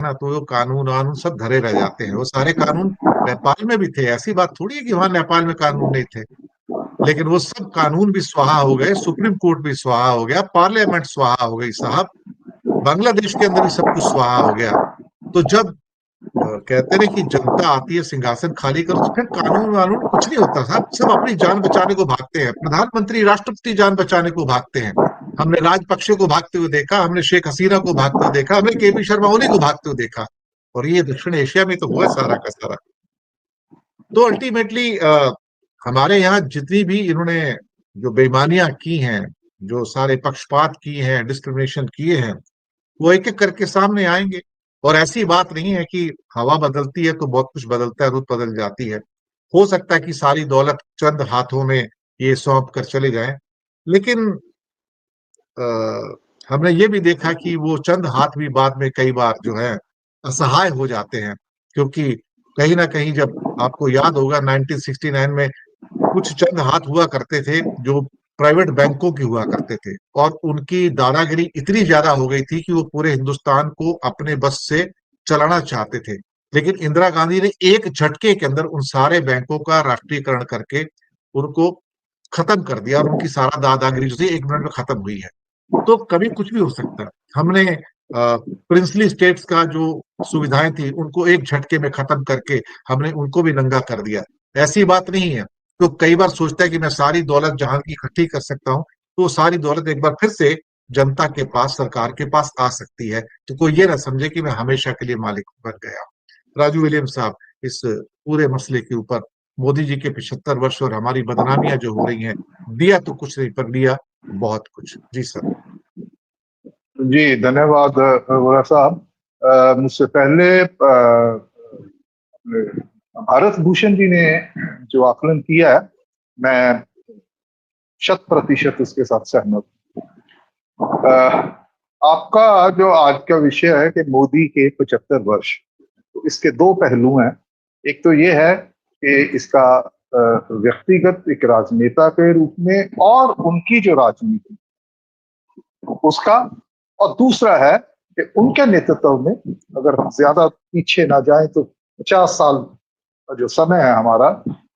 ना तो वो कानून वानून सब धरे रह जाते हैं। वो सारे कानून नेपाल में भी थे, ऐसी बात थोड़ी है कि वहां नेपाल में कानून नहीं थे। लेकिन वो सब कानून भी स्वाहा हो गए, सुप्रीम कोर्ट भी स्वाहा हो गया, पार्लियामेंट स्वाहा हो गई साहब, बांग्लादेश के अंदर भी सब कुछ स्वाहा हो गया। तो जब कहते हैं कि जनता आती है सिंहासन खाली कर, तो फिर कानून वानून कुछ नहीं होता साहब, सब अपनी जान बचाने को भागते हैं। प्रधानमंत्री राष्ट्रपति जान बचाने को भागते हैं। हमने राजपक्षे को भागते हुए देखा, हमने शेख हसीना को भागते हुए देखा, हमने केपी शर्मा ओली को भागते हुए देखा। और ये दक्षिण एशिया में तो हुआ सारा का सारा। तो अल्टीमेटली हमारे यहाँ जितनी भी इन्होंने जो बेईमानियां की हैं, जो सारे पक्षपात किए हैं, डिस्क्रिमिनेशन किए हैं, वो एक एक करके सामने आएंगे। और ऐसी बात नहीं है कि हवा बदलती है तो बहुत कुछ बदलता है, रुत बदल जाती है। हो सकता है कि सारी दौलत चंद हाथों में ये सौंप कर चले जाएं, लेकिन आ, हमने ये भी देखा कि वो चंद हाथ भी बाद में कई बार जो है असहाय हो जाते हैं। क्योंकि कहीं ना कहीं जब आपको याद होगा 1969 में कुछ चंद हाथ हुआ करते थे जो प्राइवेट बैंकों की हुआ करते थे, और उनकी दादागिरी इतनी ज्यादा हो गई थी कि वो पूरे हिंदुस्तान को अपने बस से चलाना चाहते थे। लेकिन इंदिरा गांधी ने एक झटके के अंदर उन सारे बैंकों का राष्ट्रीयकरण करके उनको खत्म कर दिया, और उनकी सारा दादागिरी जो थी 1 मिनट में खत्म हुई है। तो कभी कुछ भी हो सकता है। हमने प्रिंसली स्टेट्स का जो सुविधाएं थी उनको एक झटके में खत्म करके हमने उनको भी नंगा कर दिया। ऐसी बात नहीं है। तो कई बार सोचता है कि मैं सारी दौलत जहां की इकट्ठी कर सकता हूँ, तो सारी दौलत एक बार फिर से जनता के पास, सरकार के पास आ सकती है। तो कोई ये ना समझे कि मैं हमेशा के लिए मालिक बन गया। राजू विलियम साहब, इस पूरे मसले के ऊपर मोदी जी के 75 वर्ष और हमारी बदनामियां जो हो रही हैं, दिया तो कुछ नहीं पर दिया बहुत कुछ। जी सर। जी धन्यवाद वोरा साहब। मुझसे पहले भारत भूषण जी ने जो आकलन किया है, मैं 100% उसके साथ सहमत हूं। आपका जो आज का विषय है कि मोदी के 75 वर्ष, तो इसके दो पहलू हैं। एक तो ये है कि इसका व्यक्तिगत एक राजनेता के रूप में और उनकी जो राजनीति उसका, और दूसरा है कि उनके नेतृत्व में, अगर हम ज्यादा पीछे ना जाएं तो 50 साल का जो समय है हमारा,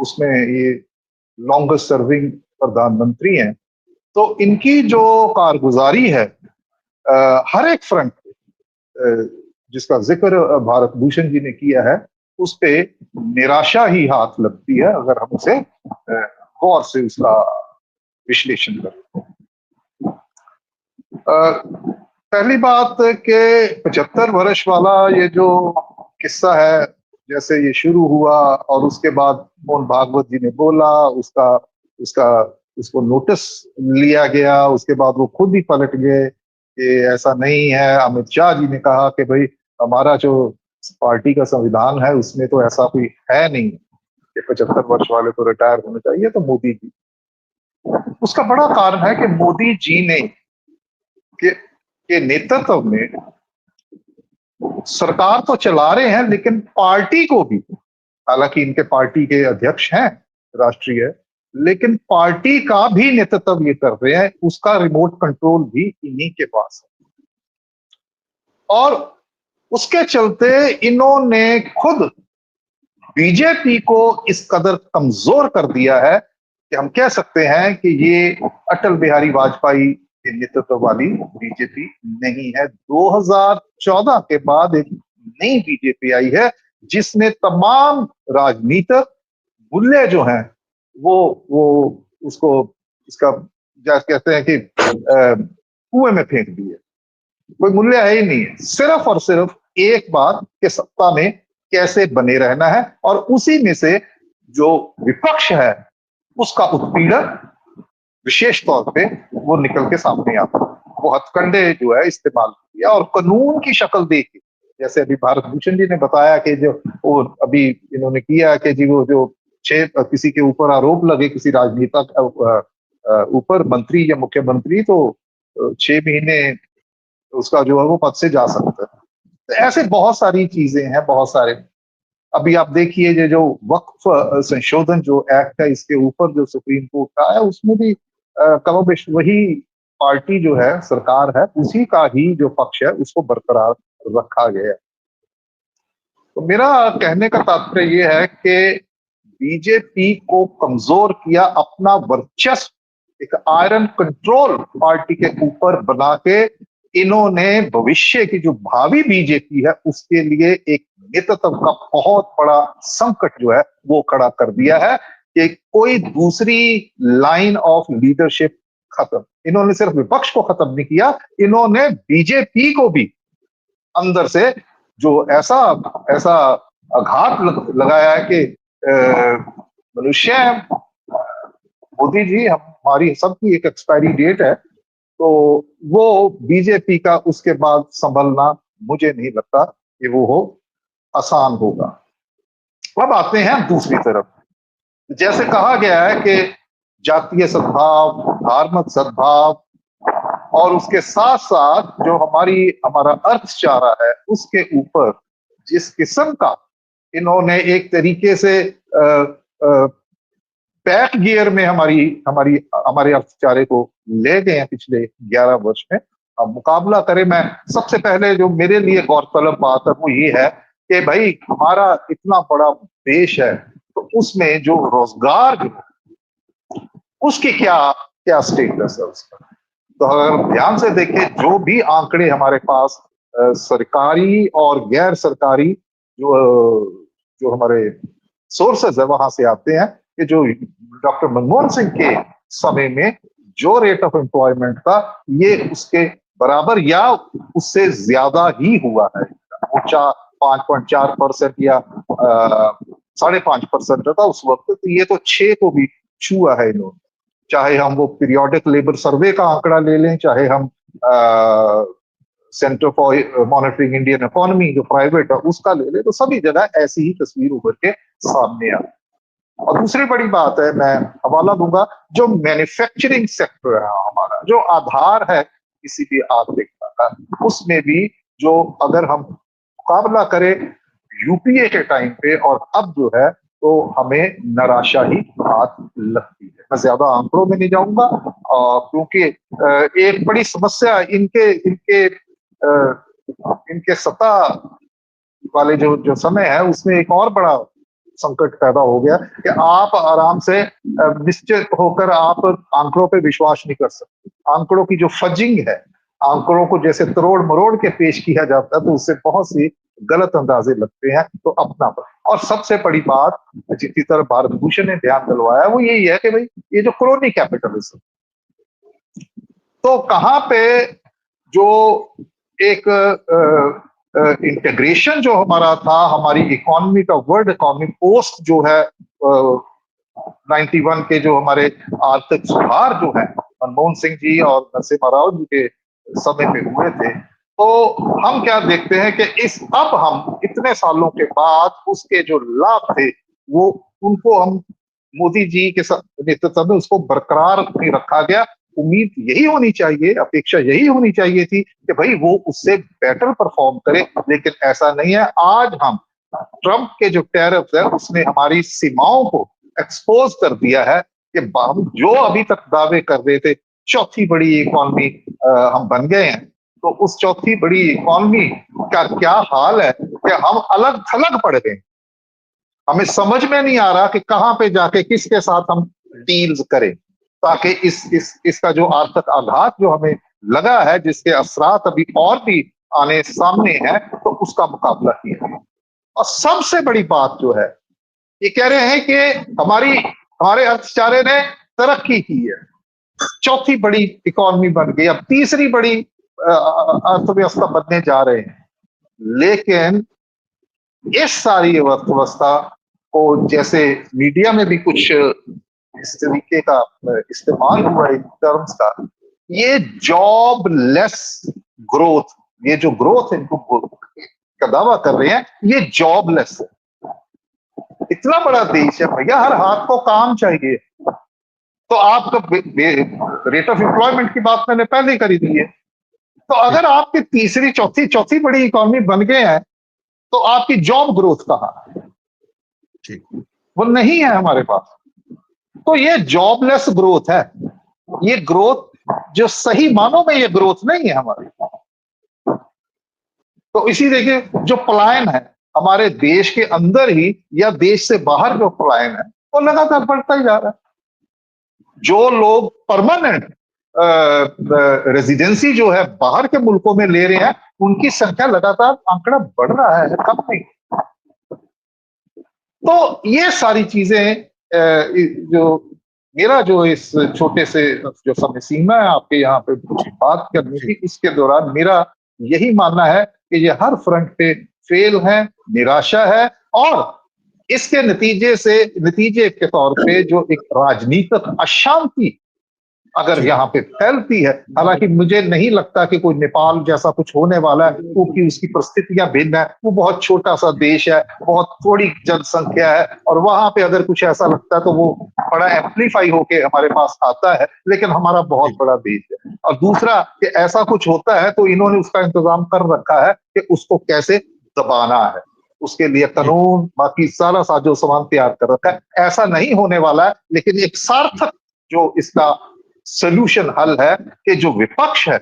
उसमें ये लॉन्गेस्ट सर्विंग प्रधानमंत्री हैं। तो इनकी जो कारगुजारी है हर एक फ्रंट पे, जिसका जिक्र भारत भूषण जी ने किया है, उस पे निराशा ही हाथ लगती है अगर हम उसे गौर से उसका विश्लेषण करें। पहली बात कि 75 वर्ष वाला ये जो किस्सा है, जैसे ये शुरू हुआ और उसके बाद मोहन भागवत जी ने बोला, उसका उसका उसको नोटिस लिया गया, उसके बाद वो खुद ही पलट गए कि ऐसा नहीं है। अमित शाह जी ने कहा कि भाई हमारा जो पार्टी का संविधान है उसमें तो ऐसा कोई है नहीं कि 75 वर्ष वाले को रिटायर होने चाहिए। तो मोदी जी, उसका बड़ा कारण है कि मोदी जी ने के नेतृत्व में सरकार तो चला रहे हैं, लेकिन पार्टी को भी, हालांकि इनके पार्टी के अध्यक्ष हैं राष्ट्रीय, लेकिन पार्टी का भी नेतृत्व ये कर रहे हैं, उसका रिमोट कंट्रोल भी इन्हीं के पास है। और उसके चलते इन्होंने खुद बीजेपी को इस कदर कमजोर कर दिया है कि हम कह सकते हैं कि ये अटल बिहारी वाजपेयी के नेतृत्व वाली बीजेपी नहीं है। 2014 के बाद एक नई बीजेपी आई है जिसने तमाम राजनीतिक मूल्य जो हैं वो उसको, इसका जैसे कहते हैं कि कुएं में फेंक दिए। कोई मूल्य है ही नहीं है, सिर्फ और सिर्फ एक बात के सत्ता में कैसे बने रहना है, और उसी में से जो विपक्ष है उसका उत्पीड़न विशेष तौर पे वो निकल के सामने आता है। वो हथकंडे जो है इस्तेमाल किया, और कानून की शक्ल देखी, जैसे अभी भारत भूषण जी ने बताया कि जो वो अभी इन्होंने किया कि जी वो जो किसी के ऊपर आरोप लगे, किसी राजनेता ऊपर, मंत्री या मुख्यमंत्री, तो 6 महीने उसका जो है वो पद से जा सकता है। तो ऐसे बहुत सारी चीजें हैं, बहुत सारे। अभी आप देखिए ये जो वक्फ संशोधन जो एक्ट है, इसके ऊपर जो सुप्रीम कोर्ट का है, उसमें भी कमोबेश वही पार्टी जो है, सरकार है, उसी का ही जो पक्ष है उसको बरकरार रखा गया है। तो मेरा कहने का तात्पर्य यह है कि बीजेपी को कमजोर किया अपना वर्चस्व, एक आयरन कंट्रोल पार्टी के ऊपर बना के इन्होंने भविष्य की जो भावी बीजेपी है उसके लिए एक नेतृत्व का बहुत बड़ा संकट जो है वो खड़ा कर दिया है कि कोई दूसरी लाइन ऑफ लीडरशिप खत्म। इन्होंने सिर्फ विपक्ष को खत्म नहीं किया, इन्होंने बीजेपी को भी अंदर से जो ऐसा ऐसा आघात लगाया है कि मनुष्य, मोदी जी, हमारी सबकी एक एक्सपायरी डेट है, तो वो बीजेपी का उसके बाद संभलना मुझे नहीं लगता कि वो हो आसान होगा। अब आते हैं दूसरी तरफ। जैसे कहा गया है कि जातीय सद्भाव, धार्मिक सद्भाव और उसके साथ साथ जो हमारा अर्थचारा है उसके ऊपर जिस किस्म का इन्होंने एक तरीके से बैक गियर में हमारे अर्थचारे को ले गए हैं पिछले 11 वर्ष में। अब मुकाबला करें, मैं सबसे पहले जो मेरे लिए गौरतलब बात है वो ये है कि भाई हमारा इतना बड़ा देश है, तो उसमें जो रोजगार जो उसकी क्या क्या स्टेटस है उसका। तो अगर ध्यान से देखें जो भी आंकड़े हमारे पास सरकारी और गैर सरकारी जो जो हमारे सोर्सेज है वहां से आते हैं कि जो डॉक्टर मनमोहन सिंह के समय में जो रेट ऑफ एम्प्लॉयमेंट था ये उसके बराबर या उससे ज्यादा ही हुआ है। वो 5.4% या 5.5% था उस वक्त, तो ये तो 6 को भी छुआ है इन्होंने। चाहे हम वो पीरियोडिक लेबर सर्वे का आंकड़ा ले लें, चाहे हम centre for monitoring Indian economy जो प्राइवेट है उसका ले लें, तो सभी जगह ऐसी ही तस्वीर उभर के सामने आ। और दूसरी बड़ी बात है, मैं हवाला दूंगा, जो मैन्युफैक्चरिंग सेक्टर है हमारा, जो आधार है किसी भी आर्थिकता का, उसमें भी जो अगर हम मुकाबला करें यूपीए के टाइम पे और अब जो है, तो हमें निराशा ही हाथ लगती है। मैं ज्यादा आंकड़ों में नहीं जाऊंगा क्योंकि एक बड़ी समस्या इनके इनके इनके सत्ता वाले जो समय है उसमें एक और बड़ा संकट पैदा हो गया कि आप आराम से निश्चित होकर आप आंकड़ों पे विश्वास नहीं कर सकते। आंकड़ों की जो फजिंग है, आंकड़ों को जैसे तरोड़ मरोड़ के पेश किया जाता है तो उससे बहुत सी गलत अंदाजे लगते हैं। तो अपना और सबसे बड़ी बात जिसकी तरफ भारत भूषण ने ध्यान दिलवाया वो यही है कि भाई ये जो क्रोनी कैपिटलिज्म, तो कहां पे जो एक इंटीग्रेशन जो हमारा था, हमारी इकोनॉमी का, वर्ल्ड इकोनॉमी पोस्ट जो है 91 के जो हमारे आर्थिक सुधार जो है मनमोहन सिंह जी और नरसिम्हा राव जी के समय पे हुए थे, तो हम क्या देखते हैं कि अब हम इतने सालों के बाद उसके जो लाभ थे वो उनको हम मोदी जी के नेतृत्व में उसको बरकरार नहीं रखा गया। उम्मीद यही होनी चाहिए, अपेक्षा यही होनी चाहिए थी कि भाई वो उससे बेटर परफॉर्म करे, लेकिन ऐसा नहीं है। आज हम ट्रंप के जो टैरिफ है उसने हमारी सीमाओं को एक्सपोज कर दिया है कि हम जो अभी तक दावे कर रहे थे चौथी बड़ी इकोनॉमी हम बन गए हैं, तो उस चौथी बड़ी इकोनॉमी का क्या हाल है कि हम अलग थलग पड़ गए। हमें समझ में नहीं आ रहा कि कहां पे जाके किसके साथ हम डील्स करें ताकि इसका जो आर्थिक आघात जो हमें लगा है, जिसके असरात अभी और भी आने सामने हैं, तो उसका मुकाबला किया है। और सबसे बड़ी बात जो है, ये कह रहे हैं कि हमारे अर्थचारे ने तरक्की की है, चौथी बड़ी इकोनॉमी बन गई, अब तीसरी बड़ी अर्थव्यवस्था बनने जा रहे हैं। लेकिन इस सारी अर्थव्यवस्था को जैसे मीडिया में भी कुछ इस तरीके का इस्तेमाल हुआ इन टर्म्स का, ये जॉबलेस ग्रोथ, ये जो ग्रोथ इनको का दावा कर रहे हैं, ये जॉबलेस है। इतना बड़ा देश है भैया, हर हाथ को काम चाहिए। तो आपका रेट ऑफ एम्प्लॉयमेंट की बात मैंने पहले करी दी है। तो अगर आपकी तीसरी चौथी बड़ी इकोनॉमी बन गए हैं, तो आपकी जॉब ग्रोथ कहां है? वो नहीं है हमारे पास। तो ये जॉबलेस ग्रोथ है, ये ग्रोथ जो सही मानों में ये ग्रोथ नहीं है हमारी। तो इसी देखिए जो पलायन है, हमारे देश के अंदर ही या देश से बाहर जो पलायन है वो लगातार बढ़ता ही जा रहा है। जो लोग परमानेंट रेजिडेंसी जो है बाहर के मुल्कों में ले रहे हैं, उनकी संख्या लगातार आंकड़ा बढ़ रहा है, कम नहीं। तो ये सारी चीजें जो मेरा जो इस छोटे से जो समय सीमा है आपके यहाँ पे कुछ बात करनी थी, इसके दौरान मेरा यही मानना है कि ये हर फ्रंट पे फेल है, निराशा है, और इसके नतीजे के तौर पे जो एक राजनीतिक अशांति अगर यहाँ पे फैलती है, हालांकि मुझे नहीं लगता कि कोई नेपाल जैसा कुछ होने वाला है, क्योंकि उसकी परिस्थितियां भिन्न है, वो बहुत छोटा सा देश है, बहुत थोड़ी जनसंख्या है, और वहां पे अगर कुछ ऐसा लगता है तो वो बड़ा एम्पलीफाई होके हमारे पास आता है, लेकिन हमारा बहुत बड़ा देश है। और दूसरा कि ऐसा कुछ होता है तो इन्होंने उसका इंतजाम कर रखा है कि उसको कैसे दबाना है, उसके लिए कानून बाकी सारा साजो सामान तैयार कर रखा है। ऐसा नहीं होने वाला है, लेकिन एक सार्थक जो इसका सोल्यूशन हल है कि जो विपक्ष है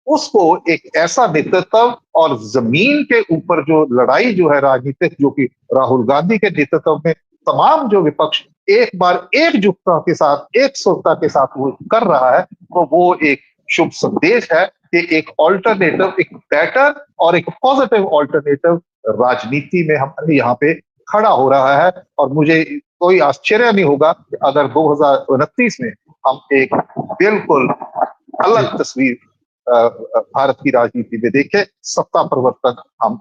उसको एक ऐसा नेतृत्व, और जमीन के ऊपर जो लड़ाई जो है राजनीतिक, जो कि राहुल गांधी के नेतृत्व में तमाम जो विपक्ष एक बार एकजुटता के साथ, एकजुटता के साथ वो कर रहा है, तो वो एक शुभ संदेश है कि एक ऑल्टरनेटिव, एक बेटर और एक पॉजिटिव ऑल्टरनेटिव राजनीति में हमारे यहाँ पे खड़ा हो रहा है। और मुझे कोई आश्चर्य नहीं होगा कि अगर 2029 में हम एक बिल्कुल अलग तस्वीर भारत की राजनीति में देखें, सत्ता परिवर्तन हम